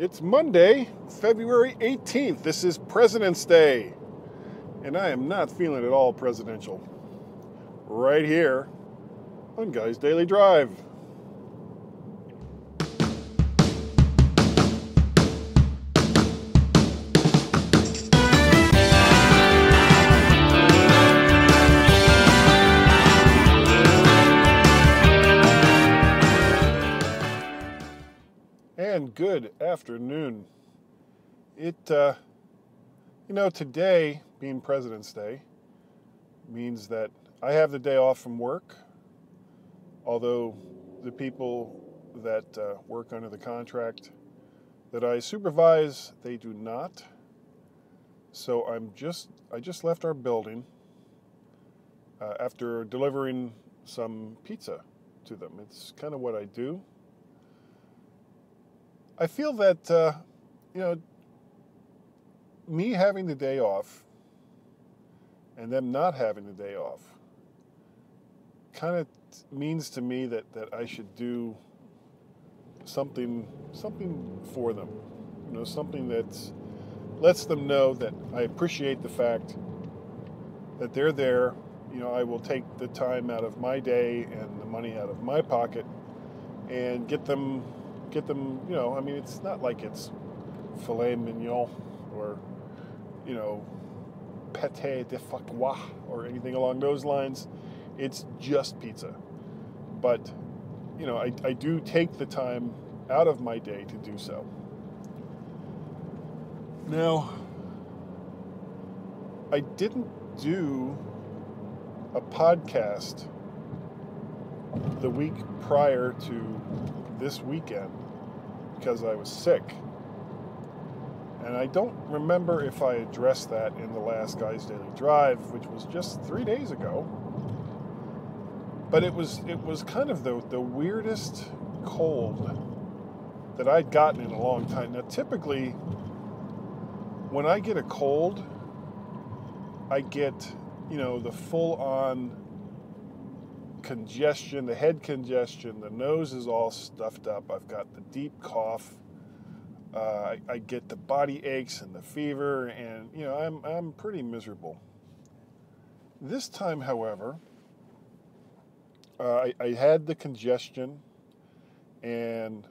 It's Monday, February 18th. This is President's Day. And I am not feeling at all presidential. Right here on Guy's Daily Drive. And good afternoon. Today being President's Day means that I have the day off from work, although the people that work under the contract that I supervise, they do not. So I just left our building after delivering some pizza to them. It's kind of what I do. I feel that, me having the day off and them not having the day off kind of means to me that I should do something for them. Something that lets them know that I appreciate the fact that they're there. I will take the time out of my day and the money out of my pocket and get them, it's not like it's filet mignon or, pâté de foie or anything along those lines. It's just pizza. But, I do take the time out of my day to do so. Now, I didn't do a podcast the week prior to this weekend because I was sick. And I don't remember if I addressed that in the last Guy's Daily Drive, which was just 3 days ago. But it was kind of the weirdest cold that I'd gotten in a long time. Now, typically, when I get a cold, I get, the full-on congestion, the head congestion, the nose is all stuffed up, I've got the deep cough, I get the body aches and the fever, and I'm pretty miserable. This time, however, I had the congestion, and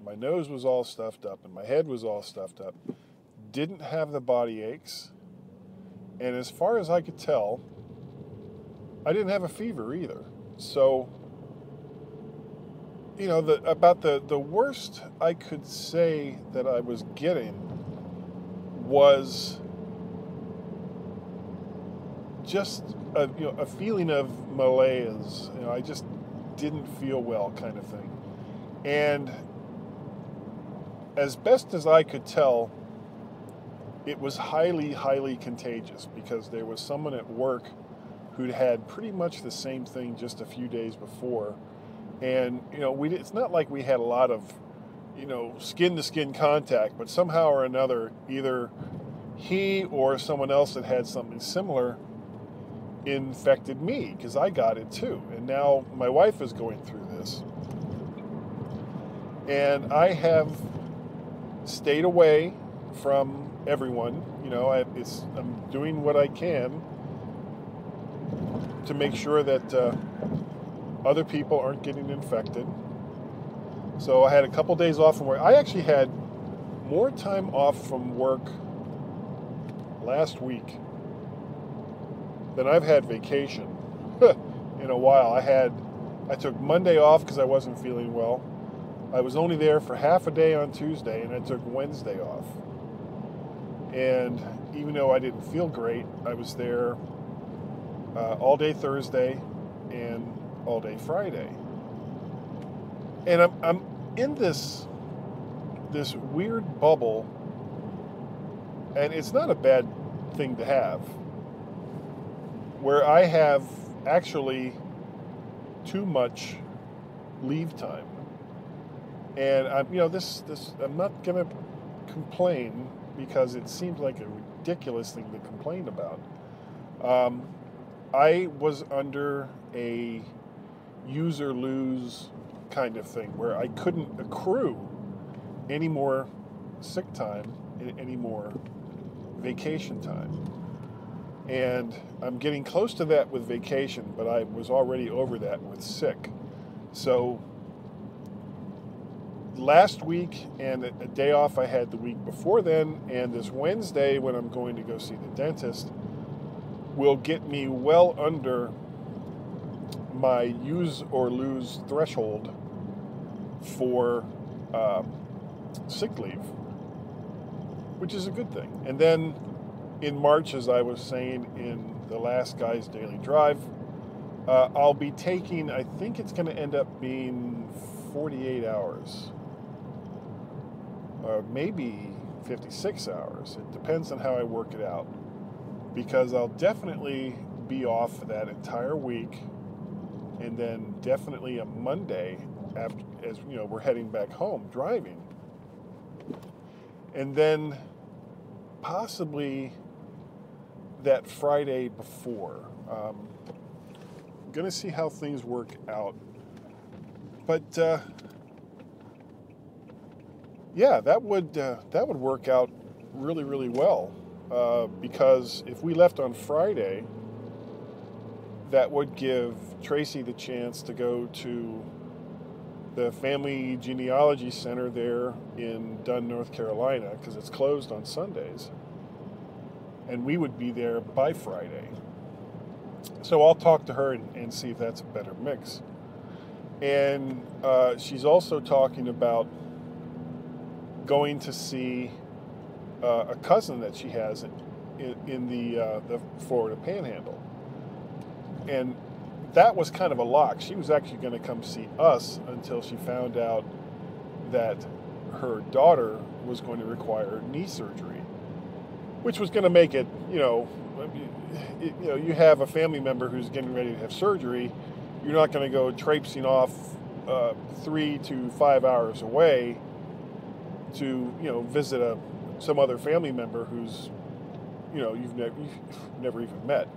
my nose was all stuffed up, and my head was all stuffed up. Didn't have the body aches, and as far as I could tell, I didn't have a fever either. So, about the worst I could say that I was getting was just a feeling of malaise. I just didn't feel well, kind of thing. And as best as I could tell, it was highly, highly contagious because there was someone at work who'd had pretty much the same thing just a few days before. And, it's not like we had a lot of, skin-to-skin contact, but somehow or another, either he or someone else that had something similar infected me, because I got it too. And now my wife is going through this. And I have stayed away from everyone. I'm doing what I can to make sure that other people aren't getting infected. So I had a couple days off from work. I actually had more time off from work last week than I've had vacation in a while. I took Monday off because I wasn't feeling well. I was only there for half a day on Tuesday, and I took Wednesday off. And even though I didn't feel great, I was there all day Thursday and all day Friday. And I'm in this weird bubble, and it's not a bad thing to have, where I have actually too much leave time. And I'm not going to complain because it seems like a ridiculous thing to complain about. I was under a use or lose kind of thing where I couldn't accrue any more sick time, any more vacation time. And I'm getting close to that with vacation, but I was already over that with sick. So last week and a day off I had the week before then, and this Wednesday when I'm going to go see the dentist, will get me well under my use or lose threshold for sick leave, which is a good thing. And then in March, as I was saying in the last Guy's Daily Drive, I'll be taking, I think it's going to end up being 48 hours, or maybe 56 hours. It depends on how I work it out, because I'll definitely be off that entire week, and then definitely a Monday after, as you know, we're heading back home driving, and then possibly that Friday before. Going to see how things work out, but yeah, that would work out really, really well, because if we left on Friday, that would give Tracy the chance to go to the Family Genealogy Center there in Dunn, North Carolina, because it's closed on Sundays, and we would be there by Friday. So I'll talk to her and see if that's a better mix. And she's also talking about going to see a cousin that she has in the Florida Panhandle. And that was kind of a lock. She was actually going to come see us until she found out that her daughter was going to require knee surgery, which was going to make it, you have a family member who's getting ready to have surgery. You're not going to go traipsing off 3 to 5 hours away to visit some other family member who's you've never even met.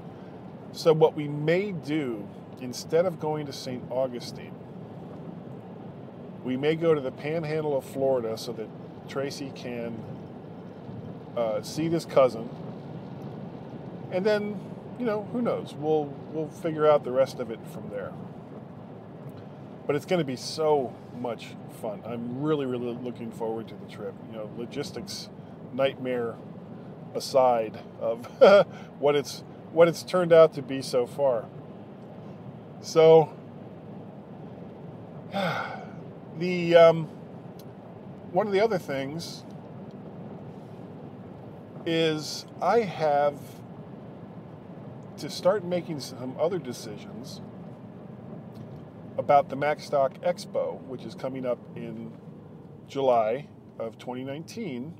So what we may do, instead of going to St. Augustine, we may go to the Panhandle of Florida so that Tracy can see this cousin, and then who knows, we'll figure out the rest of it from there. But it's going to be so much fun. I'm really, really looking forward to the trip. Logistics nightmare aside of what it's turned out to be so far. So the one of the other things is I have to start making some other decisions about the MacStock Expo, which is coming up in July of 2019.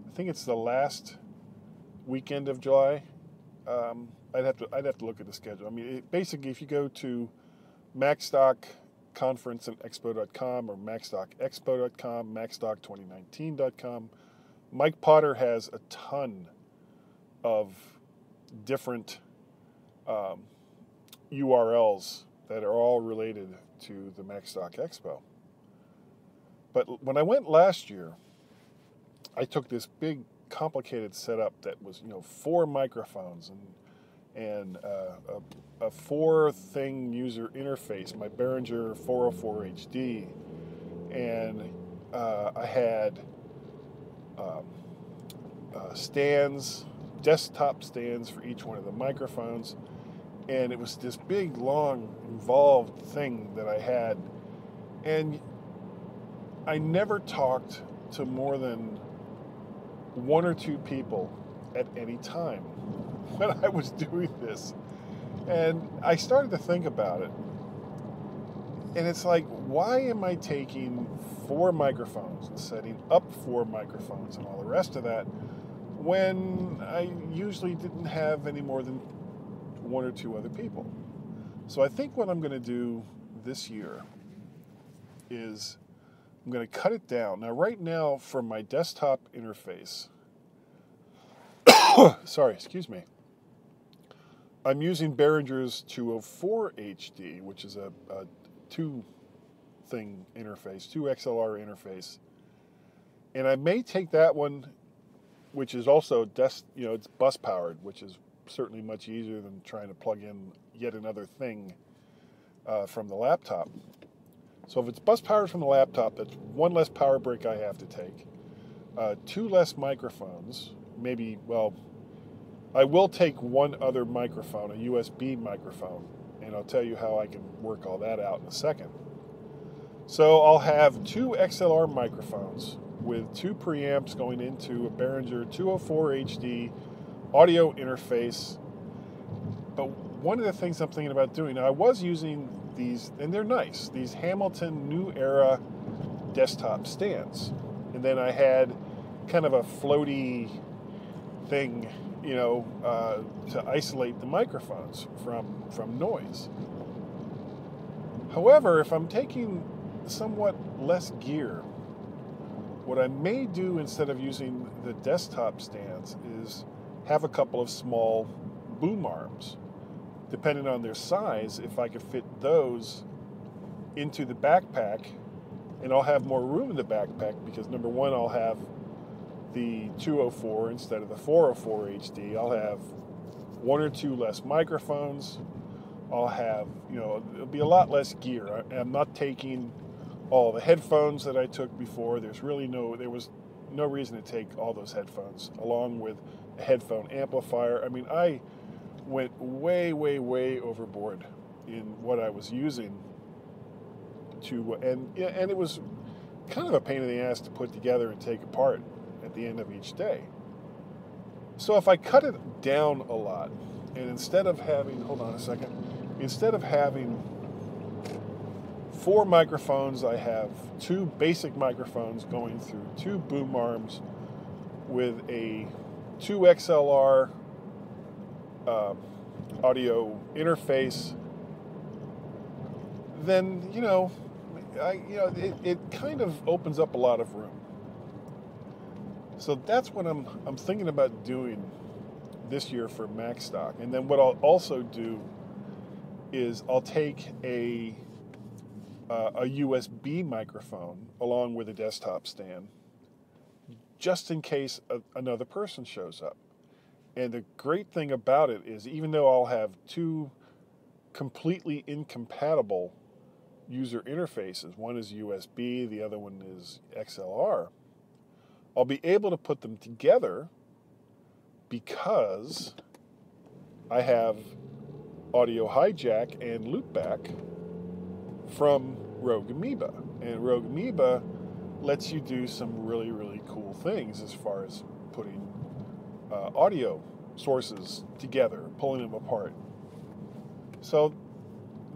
I think it's the last weekend of July. I'd have to look at the schedule. I mean, basically, if you go to MacStockConferenceandExpo.com or MacStockExpo.com, MacStock2019.com, Mike Potter has a ton of different URLs that are all related to the MacStock Expo. But when I went last year, I took this big, complicated setup that was, 4 microphones and a 4-thing user interface, my Behringer 404 HD, and I had stands, desktop stands for each one of the microphones, and it was this big, long, involved thing that I had, and I never talked to more than 1 or 2 people at any time when I was doing this. And I started to think about it, and it's like, why am I taking 4 microphones and setting up 4 microphones and all the rest of that when I usually didn't have any more than 1 or 2 other people? So I think what I'm going to do this year is I'm going to cut it down. Now, right now, for my desktop interface, sorry, excuse me, I'm using Behringer's 204 HD, which is a 2-thing interface, 2 XLR interface. And I may take that one, which is also it's bus powered, which is certainly much easier than trying to plug in yet another thing from the laptop. So if it's bus powered from the laptop, that's one less power brick I have to take. Two less microphones. Maybe, well, I will take one other microphone, a USB microphone, and I'll tell you how I can work all that out in a second. So I'll have two XLR microphones with two preamps going into a Behringer 204 HD audio interface. But one of the things I'm thinking about doing, I was using these, and they're nice, these Hamilton New Era desktop stands. And then I had kind of a floaty thing, to isolate the microphones from noise. However, if I'm taking somewhat less gear, what I may do instead of using the desktop stands is have a couple of small boom arms. Depending on their size, if I could fit those into the backpack, and I'll have more room in the backpack because, number one, I'll have the 204 instead of the 404 HD. I'll have one or two less microphones. I'll have, it'll be a lot less gear. I'm not taking all the headphones that I took before. There was no reason to take all those headphones along with a headphone amplifier. I mean, I went way, way, way overboard in what I was using and it was kind of a pain in the ass to put together and take apart at the end of each day. So if I cut it down a lot, and instead of having 4 microphones, I have 2 basic microphones going through 2 boom arms with a 2 XLR audio interface. Then it kind of opens up a lot of room. So that's what I'm thinking about doing this year for MacStock. And then what I'll also do is I'll take a USB microphone along with a desktop stand, just in case another person shows up. And the great thing about it is, even though I'll have 2 completely incompatible user interfaces, one is USB, the other one is XLR, I'll be able to put them together because I have audio hijack and loopback from Rogue Amoeba. And Rogue Amoeba lets you do some really, really cool things as far as putting audio sources together, pulling them apart. So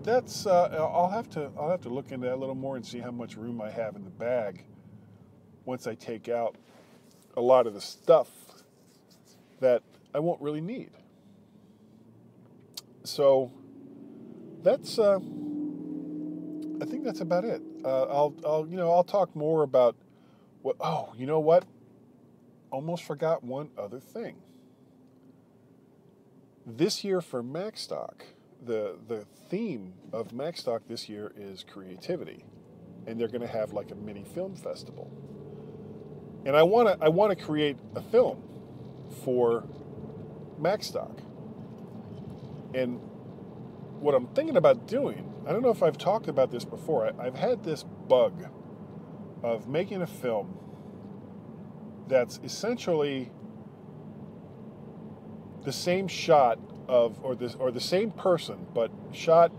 that's I'll have to look into that a little more and see how much room I have in the bag once I take out a lot of the stuff that I won't really need. So that's I think that's about it. I'll talk more about what. Oh, you know what? Almost forgot one other thing. This year for MacStock, the theme of MacStock this year is creativity, and they're going to have like a mini film festival. And I want to create a film for MacStock. And what I'm thinking about doing, I don't know if I've talked about this before. I've had this bug of making a film that's essentially the same shot or the same person, but shot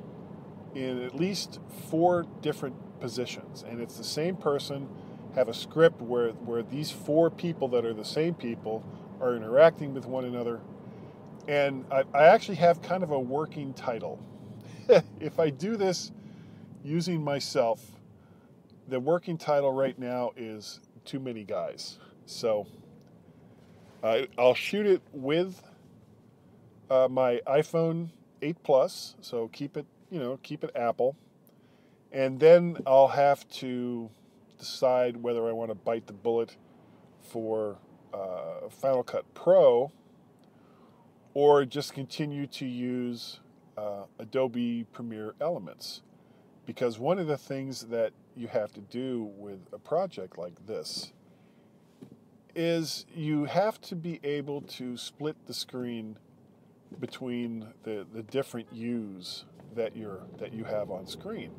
in at least 4 different positions, and it's the same person. Have a script where these 4 people that are the same people are interacting with one another, and I actually have kind of a working title. If I do this using myself, the working title right now is Too Many Guys. So I'll shoot it with my iPhone 8 Plus, so keep it Apple, and then I'll have to decide whether I want to bite the bullet for Final Cut Pro or just continue to use Adobe Premiere Elements. Because one of the things that you have to do with a project like this is you have to be able to split the screen between the different views that you have on screen.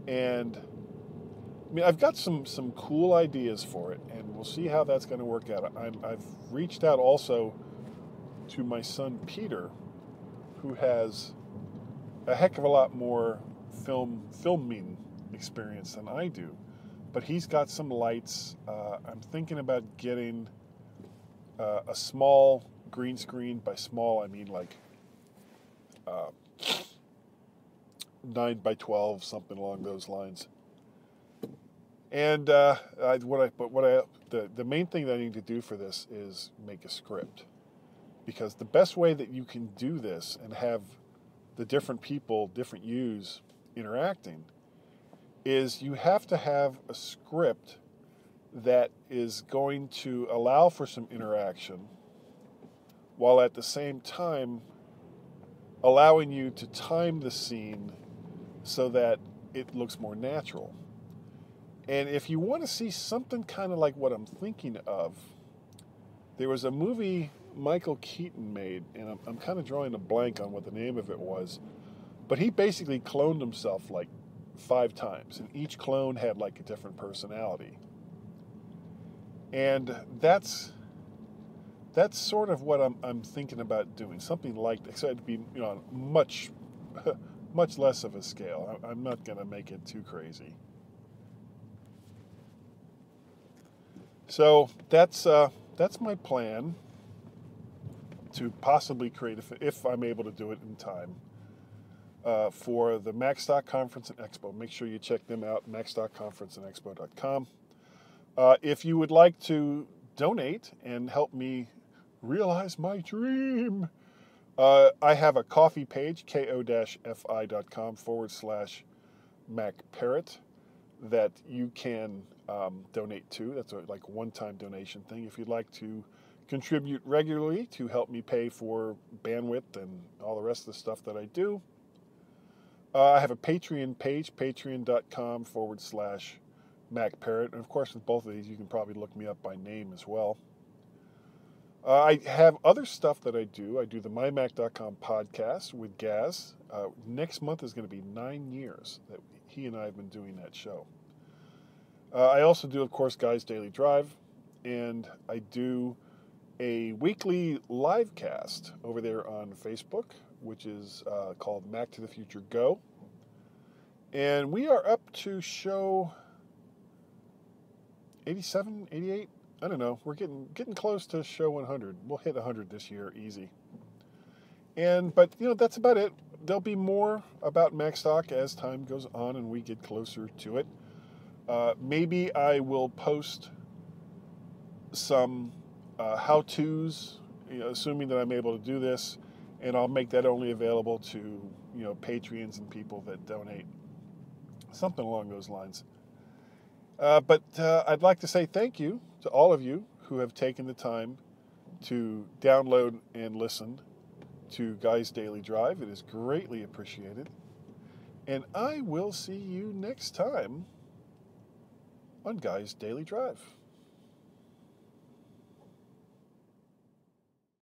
And I mean, I've got some cool ideas for it, and we'll see how that's going to work out. I've reached out also to my son Peter, who has a heck of a lot more filming experience than I do, but he's got some lights. I'm thinking about getting a small green screen. By small, I mean like 9 by 12, something along those lines. And the main thing that I need to do for this is make a script, because the best way that you can do this and have the different people, different yous interacting, is you have to have a script that is going to allow for some interaction, while at the same time allowing you to time the scene so that it looks more natural. And if you want to see something kind of like what I'm thinking of, there was a movie Michael Keaton made, and I'm kind of drawing a blank on what the name of it was, but he basically cloned himself like 5 times, and each clone had like a different personality. And that's sort of what I'm thinking about doing, something like that. So it'd be, much much less of a scale. I'm not going to make it too crazy. So that's my plan to possibly create, if I'm able to do it in time, for the MacStock Conference and Expo. Make sure you check them out, macstockconferenceandexpo.com. If you would like to donate and help me realize my dream, I have a coffee page, ko-fi.com/MacParrot, that you can donate to. That's a one-time donation thing. If you'd like to contribute regularly to help me pay for bandwidth and all the rest of the stuff that I do, I have a Patreon page, patreon.com/MacParrot. And of course, with both of these, you can probably look me up by name as well. I have other stuff that I do. I do the MyMac.com podcast with Gaz. Next month is going to be 9 years that he and I have been doing that show. I also do, of course, Guy's Daily Drive, and I do a weekly live cast over there on Facebook, which is called Mac to the Future Go. And we are up to show 87, 88. I don't know. We're getting close to show 100. We'll hit 100 this year, easy. But that's about it. There'll be more about MacStock as time goes on and we get closer to it. Maybe I will post some how-tos, assuming that I'm able to do this, and I'll make that only available to Patreons and people that donate, something along those lines. But I'd like to say thank you to all of you who have taken the time to download and listen to Guy's Daily Drive. It is greatly appreciated. And I will see you next time on Guy's Daily Drive.